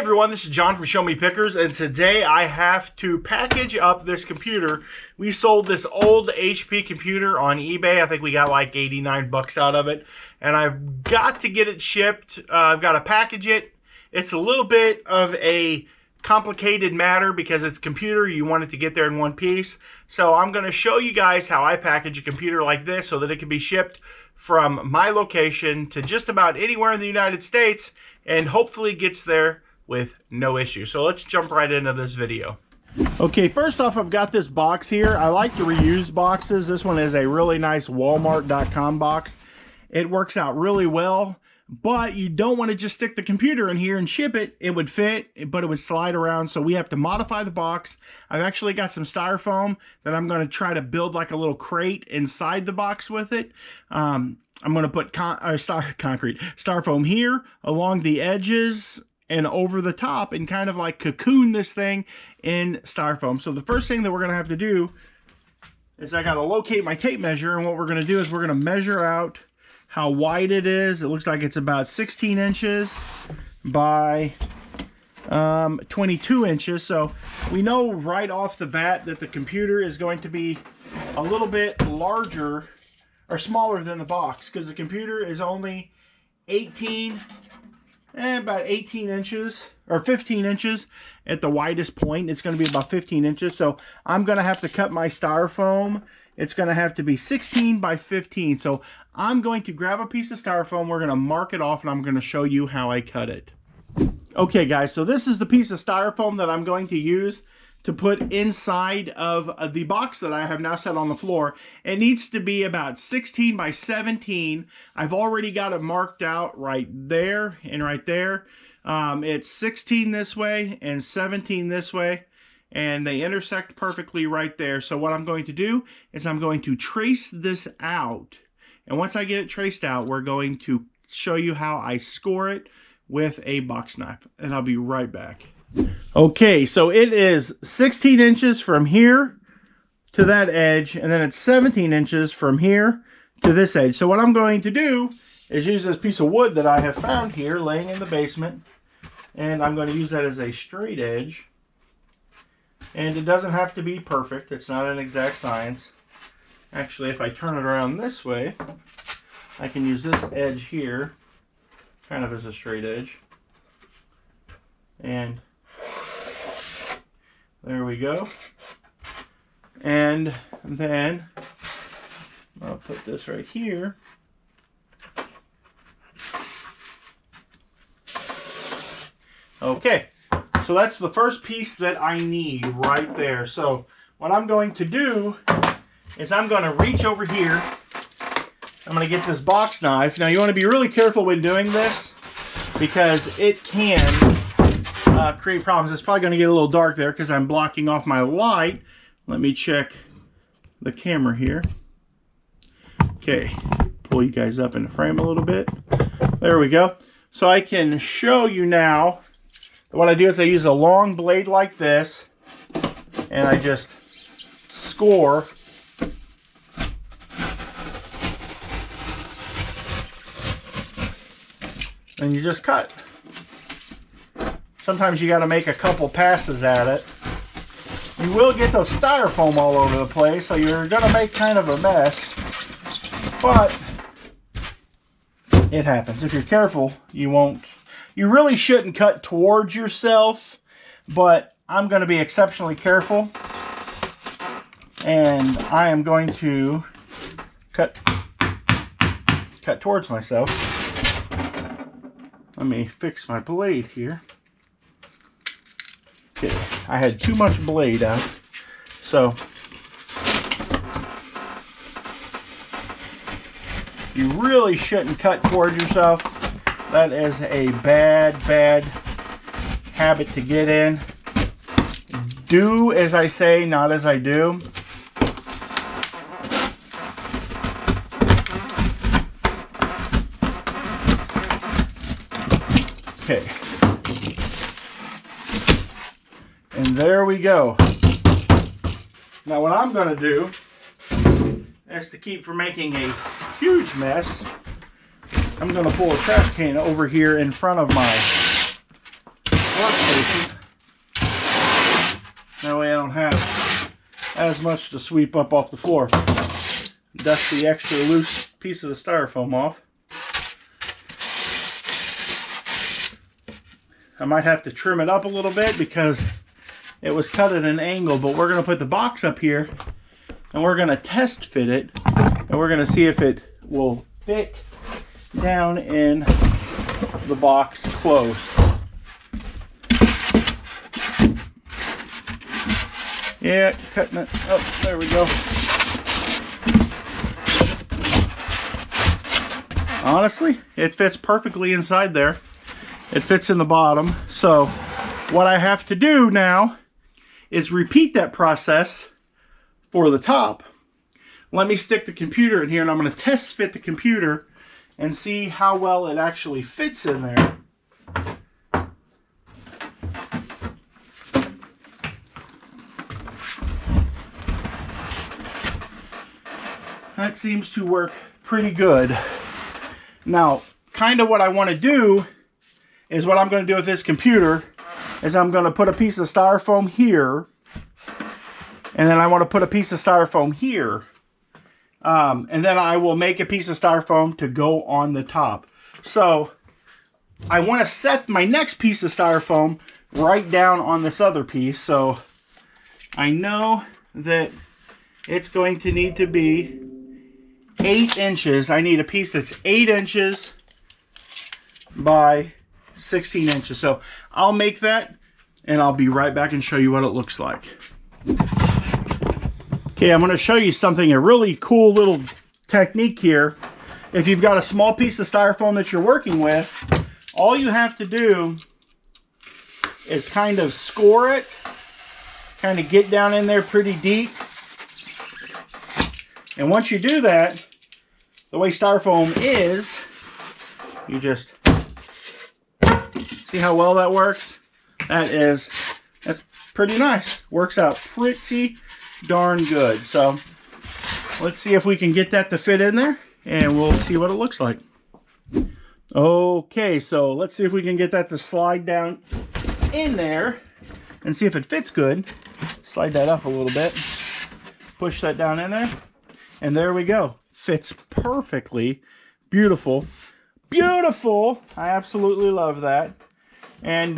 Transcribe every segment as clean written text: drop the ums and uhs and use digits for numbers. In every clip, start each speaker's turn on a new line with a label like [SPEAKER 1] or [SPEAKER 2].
[SPEAKER 1] everyone, this is John from Show Me Pickers, and today I have to package up this computer. We sold this old HP computer on eBay. I think we got like 89 bucks out of it, and I've got to get it shipped. I've got to package it. It's a little bit of a complicated matter because it's a computer. You want it to get there in one piece. So I'm going to show you guys how I package a computer like this so that it can be shipped from my location to just about anywhere in the United States and hopefully gets there with no issue. So let's jump right into this video. Okay, first off, I've got this box here. I like to reuse boxes. This one is a really nice Walmart.com box. It works out really well, but you don't want to just stick the computer in here and ship it. It would fit, but it would slide around, so we have to modify the box. I've actually got some styrofoam that I'm going to try to build like a little crate inside the box with it. I'm going to put styrofoam here along the edges and over the top and kind of like cocoon this thing in styrofoam. So the first thing that we're going to have to do is I got to locate my tape measure, and what we're going to do is we're going to measure out how wide it is. It looks like it's about 16 inches by 22 inches. So we know right off the bat that the computer is going to be a little bit larger or smaller than the box, because the computer is only about 18 inches or 15 inches at the widest point. It's going to be about 15 inches. So I'm going to have to cut my styrofoam. It's going to have to be 16 by 15. So I'm going to grab a piece of styrofoam. We're going to mark it off, and I'm going to show you how I cut it. Okay, guys, so this is the piece of styrofoam that I'm going to use to put inside of the box that I have now set on the floor. It needs to be about 16 by 17. I've already got it marked out right there and right there. It's 16 this way and 17 this way, and they intersect perfectly right there. So what I'm going to do is I'm going to trace this out, and once I get it traced out, we're going to show you how I score it with a box knife, and I'll be right back. Okay, so it is 16 inches from here to that edge, and then it's 17 inches from here to this edge. So what I'm going to do is use this piece of wood that I have found here laying in the basement, and I'm going to use that as a straight edge. And it doesn't have to be perfect. It's not an exact science. Actually, if I turn it around this way, I can use this edge here kind of as a straight edge. And there we go. And then I'll put this right here. Okay, so that's the first piece that I need right there. So what I'm going to do is I'm going to reach over here. I'm going to get this box knife. Now you want to be really careful when doing this because it can create problems. It's probably going to get a little dark there because I'm blocking off my light. Let me check the camera here. Okay, pull you guys up in the frame a little bit. There we go. So I can show you now. What I do is I use a long blade like this, and I just score. And you just cut. Sometimes you got to make a couple passes at it. You will get those styrofoam all over the place, so you're going to make kind of a mess. But it happens. If you're careful, you won't. You really shouldn't cut towards yourself, but I'm going to be exceptionally careful. And I am going to cut towards myself. Let me fix my blade here. Okay, I had too much blade out. So you really shouldn't cut towards yourself. That is a bad habit to get in. Do as I say, not as I do. Okay. And there we go. Now what I'm going to do is to keep from making a huge mess, I'm going to pull a trash can over here in front of my workstation. That way I don't have as much to sweep up off the floor. Dust the extra loose pieces of styrofoam off. I might have to trim it up a little bit because it was cut at an angle, but we're going to put the box up here and we're going to test fit it, and we're going to see if it will fit down in the box close. Yeah, cutting it. Oh, there we go. Honestly, it fits perfectly inside there. It fits in the bottom. So what I have to do now is repeat that process for the top. Let me stick the computer in here and I'm going to test fit the computer and see how well it actually fits in there. That seems to work pretty good. Now, kind of what I want to do is what I'm going to do with this computer is I'm going to put a piece of styrofoam here, and then I want to put a piece of styrofoam here, and then I will make a piece of styrofoam to go on the top. So I want to set my next piece of styrofoam right down on this other piece. So I know that it's going to need to be 8 inches. I need a piece that's 8 inches by 16 inches. So I'll make that and I'll be right back and show you what it looks like. Okay, I'm going to show you something, a really cool little technique here. If you've got a small piece of styrofoam that you're working with, all you have to do is kind of score it, kind of get down in there pretty deep. And once you do that, the way styrofoam is, you just see how well that works? That's pretty nice. Works out pretty darn good. So let's see if we can get that to fit in there and we'll see what it looks like. Okay, so let's see if we can get that to slide down in there and see if it fits good. Slide that up a little bit. Push that down in there. And there we go. Fits perfectly. Beautiful. Beautiful. I absolutely love that. And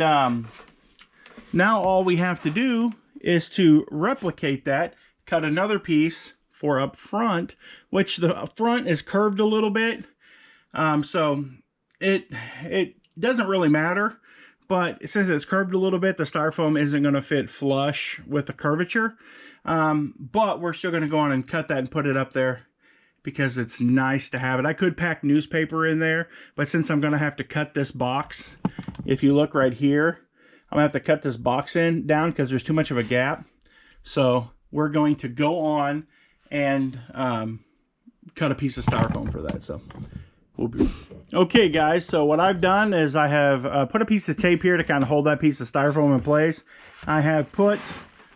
[SPEAKER 1] now all we have to do is to replicate that. Cut another piece for up front, which the front is curved a little bit. So it doesn't really matter. But since it's curved a little bit, the styrofoam isn't going to fit flush with the curvature. But we're still going to go on and cut that and put it up there because it's nice to have it. I could pack newspaper in there, but since I'm going to have to cut this box, if you look right here, I'm going to have to cut this box down because there's too much of a gap. So we're going to go on and cut a piece of styrofoam for that. So we'll be... Okay guys, so what I've done is I have put a piece of tape here to kind of hold that piece of styrofoam in place. I have put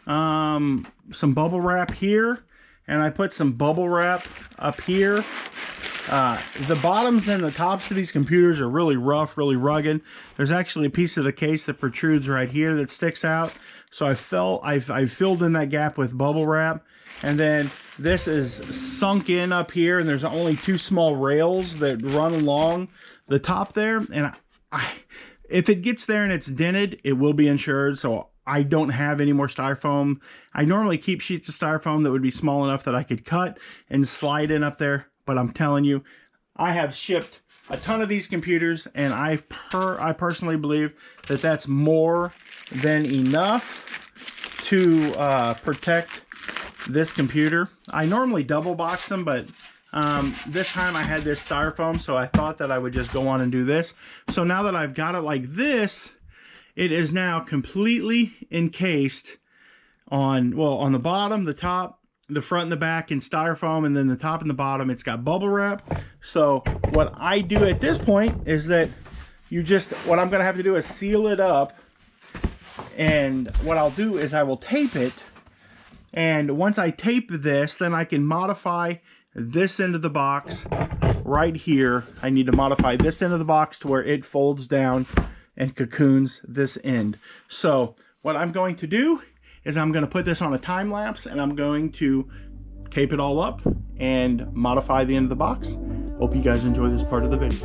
[SPEAKER 1] some bubble wrap here, and I put some bubble wrap up here. The bottoms and the tops of these computers are really rough, really rugged. There's actually a piece of the case that protrudes right here that sticks out. So I've filled in that gap with bubble wrap. And then this is sunk in up here, and there's only 2 small rails that run along the top there. And if it gets there and it's dented, it will be insured. So I don't have any more styrofoam. I normally keep sheets of styrofoam that would be small enough that I could cut and slide in up there. But I'm telling you, I have shipped a ton of these computers, and I personally believe that that's more than enough to protect this computer. I normally double box them, but this time I had this styrofoam, so I thought that I would just go on and do this. So now that I've got it like this, it is now completely encased on the bottom, the top, the front and the back in styrofoam, and then the top and the bottom, it's got bubble wrap. So what I do at this point is that what I'm gonna have to do is seal it up. And what I'll do is I will tape it. And once I tape this, then I can modify this end of the box right here. I need to modify this end of the box to where it folds down and cocoons this end. So what I'm going to do is I'm going to put this on a time lapse, and I'm going to tape it all up and modify the end of the box. Hope you guys enjoy this part of the video.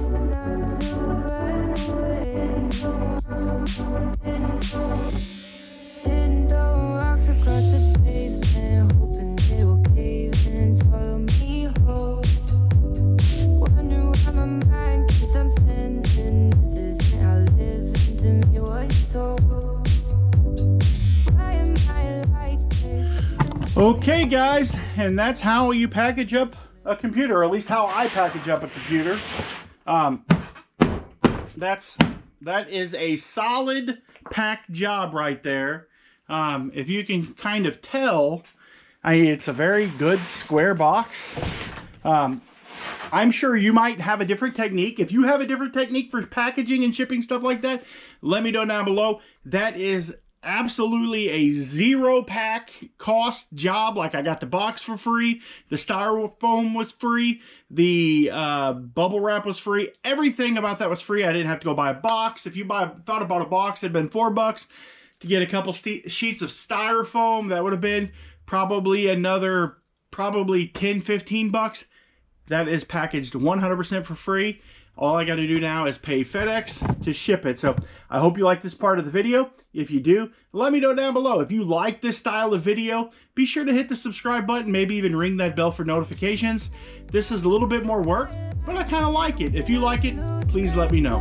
[SPEAKER 2] Sitting throwing rocks across the pavement, hoping it will cave in and swallow me whole. Wondering why my mind keeps on spinning. This isn't how living to me was sold. Why am I like this?
[SPEAKER 1] Okay guys, and that's how you package up a computer, or at least how I package up a computer. That is a solid pack job right there. If you can kind of tell, it's a very good square box. I'm sure you might have a different technique. If you have a different technique for packaging and shipping stuff like that, let me know down below. That is absolutely a zero pack cost job. Like, I got the box for free, the styrofoam was free, the bubble wrap was free, everything about that was free. I didn't have to go buy a box. If you thought about a box, it'd been $4 to get a couple sheets of styrofoam. That would have been probably another 10, 15 bucks. That is packaged 100% for free. All I got to do now is pay FedEx to ship it. So I hope you like this part of the video. If you do, let me know down below. If you like this style of video, be sure to hit the subscribe button, maybe even ring that bell for notifications. This is a little bit more work, but I kind of like it. If you like it, please let me know.